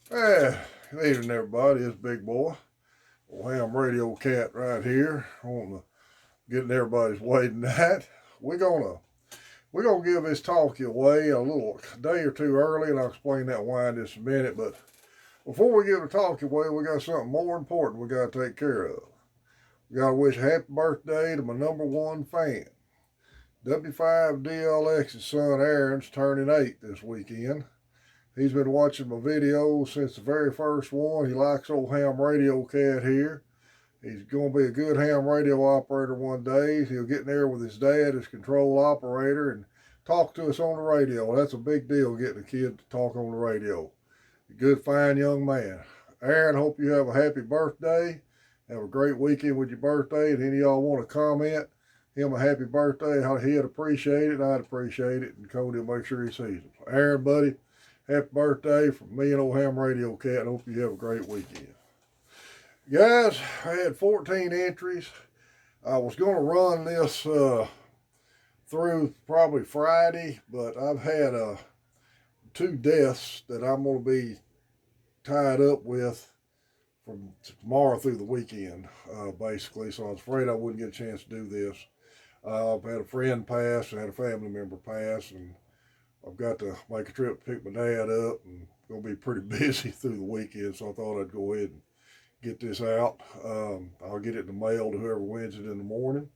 Hey, good evening, everybody. It's Big Boy, old ham radio cat right here. On getting everybody's waiting at. We're gonna we're gonna give this talkie away a little day or two early, and I'll explain that why in just a minute. But before we give the talkie away, we got something more important we gotta take care of. We gotta wish a happy birthday to my number one fan. W5DLX's son Aaron's turning 8 this weekend. He's been watching my videos since the very first one. He likes old ham radio cat here. He's going to be a good ham radio operator one day. He'll get in there with his dad as control operator and talk to us on the radio. That's a big deal, getting a kid to talk on the radio. A good, fine young man. Aaron, hope you have a happy birthday. Have a great weekend with your birthday. And any of y'all want to comment him a happy birthday, he'd appreciate it. I'd appreciate it. And Cody will make sure he sees it. Aaron, buddy, happy birthday from me and old ham radio cat. Hope you have a great weekend. Guys, I had 14 entries. I was going to run this through probably Friday, but I've had two deaths that I'm going to be tied up with from tomorrow through the weekend, basically. So I was afraid I wouldn't get a chance to do this. I've had a friend pass, I had a family member pass, and I've got to make a trip to pick my dad up, and going to be pretty busy through the weekend. So I thought I'd go ahead and get this out. I'll get it in the mail to whoever wins it in the morning.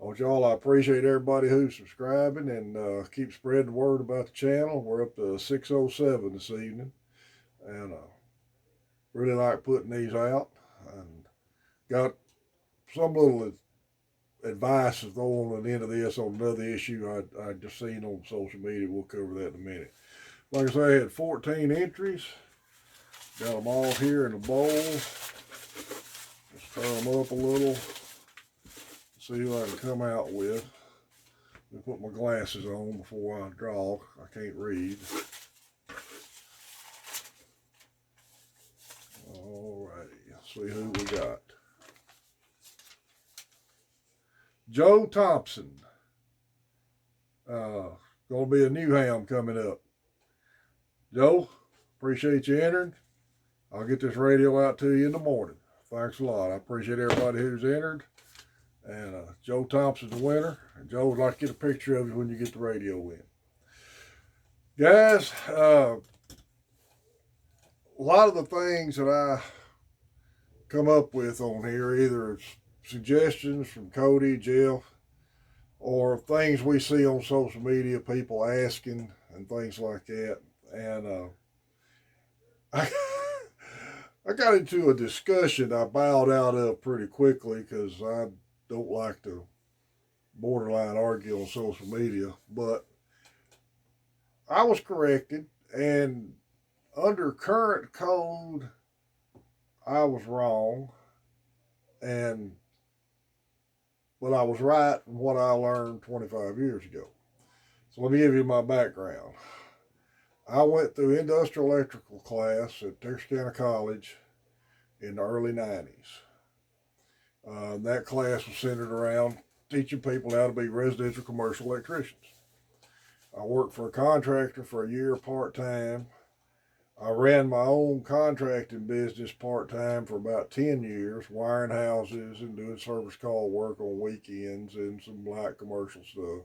I appreciate everybody who's subscribing and keep spreading the word about the channel. We're up to 607 this evening, and really like putting these out. And got some little advice to throw on the end of this on another issue I just seen on social media. We'll cover that in a minute. Like I say, I had 14 entries. Got them all here in a bowl. Just turn them up a little. See who I can come out with. Let me put my glasses on before I draw. I can't read. Alrighty, let's see who we got. Joe Thompson. Gonna be a new ham coming up. Joe, appreciate you entering. I'll get this radio out to you in the morning. Thanks a lot. I appreciate everybody who's entered. And Joe Thompson's the winner. And Joe would like to get a picture of you when you get the radio in. Guys, a lot of the things that I come up with on here, either it's suggestions from Cody, Jeff, or things we see on social media, people asking and things like that. And I, I got into a discussion I bowed out of pretty quickly because I don't like to borderline argue on social media. But I was corrected, and under current code, I was wrong, and but I was right in what I learned 25 years ago. So let me give you my background. I went through industrial electrical class at Texarkana College in the early 90s. That class was centered around teaching people how to be residential commercial electricians. I worked for a contractor for a year part time. I ran my own contracting business part time for about 10 years, wiring houses and doing service call work on weekends and some light commercial stuff.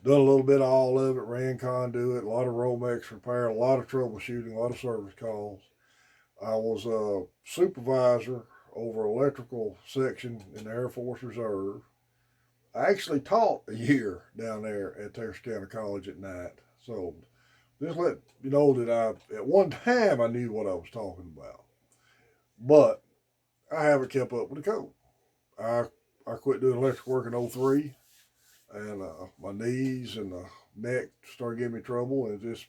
Done a little bit of all of it, ran conduit, a lot of Romex repair, a lot of troubleshooting, a lot of service calls. I was a supervisor over electrical section in the Air Force Reserve. I actually taught a year down there at Texarkana College at night. So just let you know that at one time I knew what I was talking about. But I haven't kept up with the code. I I quit doing electric work in '03, and my knees and the neck started giving me trouble, and it's just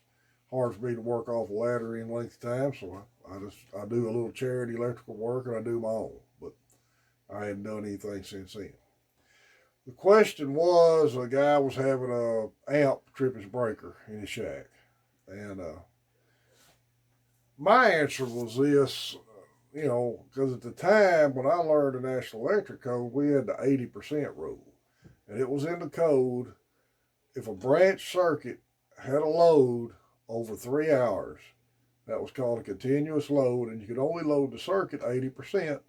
hard for me to work off a ladder in length of time. So I do a little charity electrical work, and I do my own, but I hadn't done anything since then. The question was, a guy was having a amp trip his breaker in his shack, and my answer was this. Because at the time when I learned the National Electric Code, we had the 80% rule. And it was in the code, if a branch circuit had a load over 3 hours, That was called a continuous load, and you could only load the circuit 80%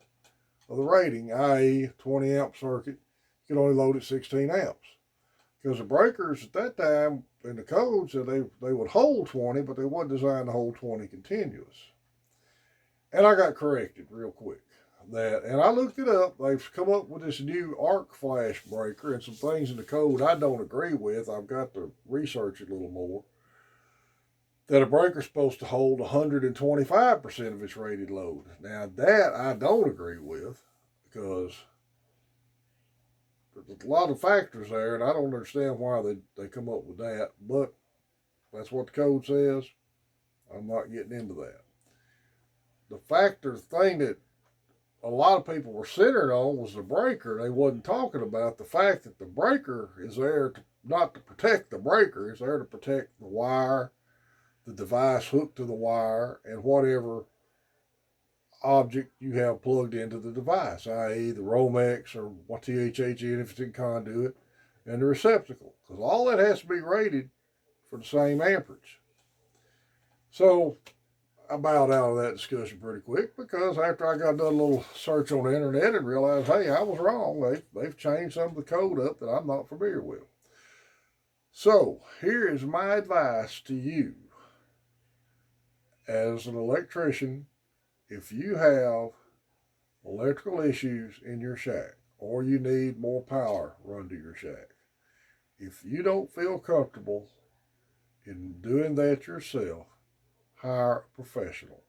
of the rating, i.e., 20 amp circuit, you could only load it 16 amps. Because the breakers at that time in the code said they would hold 20, but they wasn't designed to hold 20 continuous. And I got corrected real quick. And I looked it up. They've come up with this new arc flash breaker and some things in the code I don't agree with. I've got to research it a little more. That a breaker's supposed to hold 125% of its rated load. Now that I don't agree with, because there's a lot of factors there, and I don't understand why they come up with that, but that's what the code says. I'm not getting into that. The factor thing that a lot of people were centered on was the breaker. They wasn't talking about the fact that the breaker is there not to protect the breaker, it's there to protect the wire, the device hooked to the wire, and whatever object you have plugged into the device, i.e. the Romex or what THHN if it's in conduit, and the receptacle, because all that has to be rated for the same amperage. So I bowed out of that discussion pretty quick, because after I got done a little search on the internet and realized, hey, I was wrong. They've changed some of the code up that I'm not familiar with. So here is my advice to you as an electrician. If you have electrical issues in your shack, or you need more power run to your shack, if you don't feel comfortable in doing that yourself, hire a professional.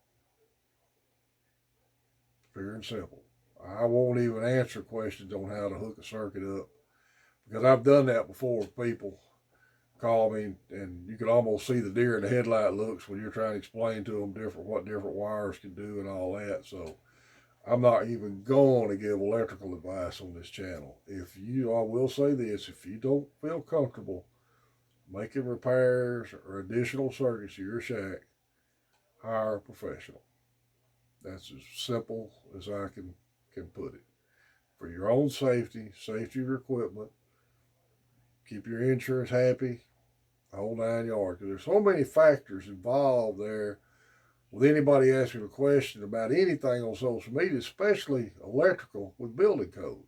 Pure and simple. I won't even answer questions on how to hook a circuit up, because I've done that before with people call me, and you can almost see the deer in the headlight looks when you're trying to explain to them what different wires can do and all that. So I'm not even going to give electrical advice on this channel. I will say this, if you don't feel comfortable making repairs or additional circuits to your shack, hire a professional. That's as simple as I can put it. For your own safety, safety of your equipment, keep your insurance happy, the whole 9 yards. Because there's so many factors involved there with anybody asking a question about anything on social media, especially electrical with building codes.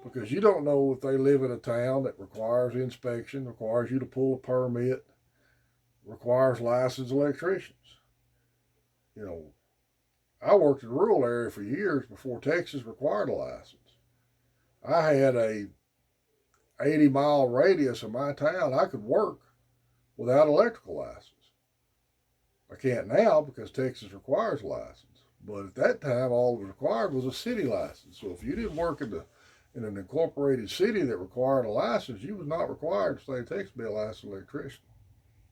Because you don't know if they live in a town that requires inspection, requires you to pull a permit, requires licensed electricians. You know, I worked in a rural area for years before Texas required a license. I had a 80-mile radius of my town I could work without an electrical license. I can't now because Texas requires a license. But at that time, all that was required was a city license. So if you didn't work in an incorporated city that required a license, you was not required to stay in Texas to be a licensed electrician.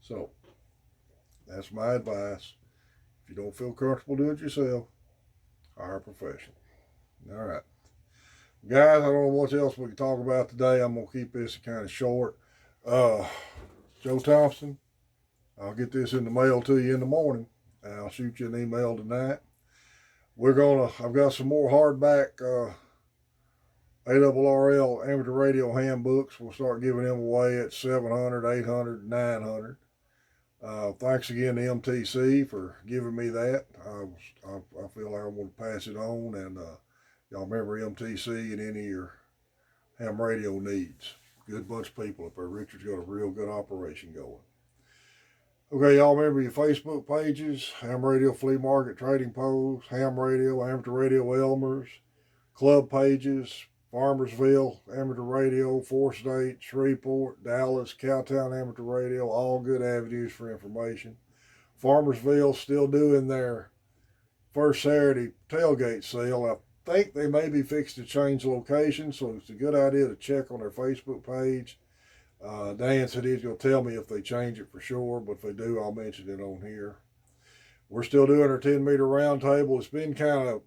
So that's my advice. If you don't feel comfortable doing it yourself, hire a professional. All right. Guys, I don't know what else we can talk about today. I'm going to keep this kind of short. Joe Thompson, I'll get this in the mail to you in the morning. And I'll shoot you an email tonight. I've got some more hardback ARRL amateur radio handbooks. We'll start giving them away at 700, 800, 900. Thanks again to MTC for giving me that. I feel like I want to pass it on, and y'all remember MTC and any of your ham radio needs. Good bunch of people up there. Richard's got a real good operation going. Okay, y'all remember your Facebook pages: Ham Radio Flea Market Trading Post, Ham Radio, Amateur Radio Elmer's, club pages, Farmersville Amateur Radio, 4-State, Shreveport, Dallas, Cowtown Amateur Radio, all good avenues for information. Farmersville still doing their first Saturday tailgate sale. I think they may be fixed to change location, so it's a good idea to check on their Facebook page. Dan said he's going to tell me if they change it for sure, but if they do, I'll mention it on here. We're still doing our 10-meter round table. It's been kind of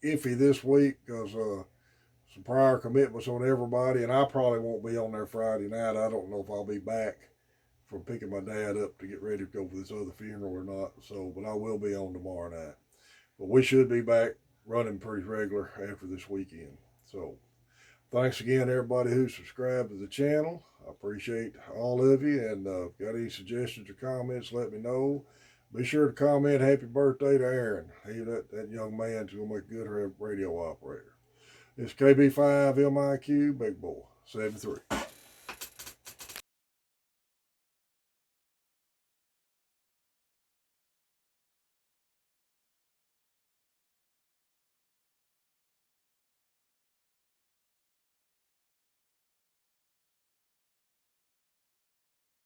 iffy this week because some prior commitments on everybody, and I probably won't be on there Friday night. I don't know if I'll be back from picking my dad up to get ready to go for this other funeral or not. So, but I will be on tomorrow night. But we should be back running pretty regular after this weekend. So, thanks again, everybody who subscribed to the channel. I appreciate all of you, and got any suggestions or comments, let me know. Be sure to comment happy birthday to Aaron. That young man's going to make a good radio operator. It's KB5 MIQ, Big Boy, 73.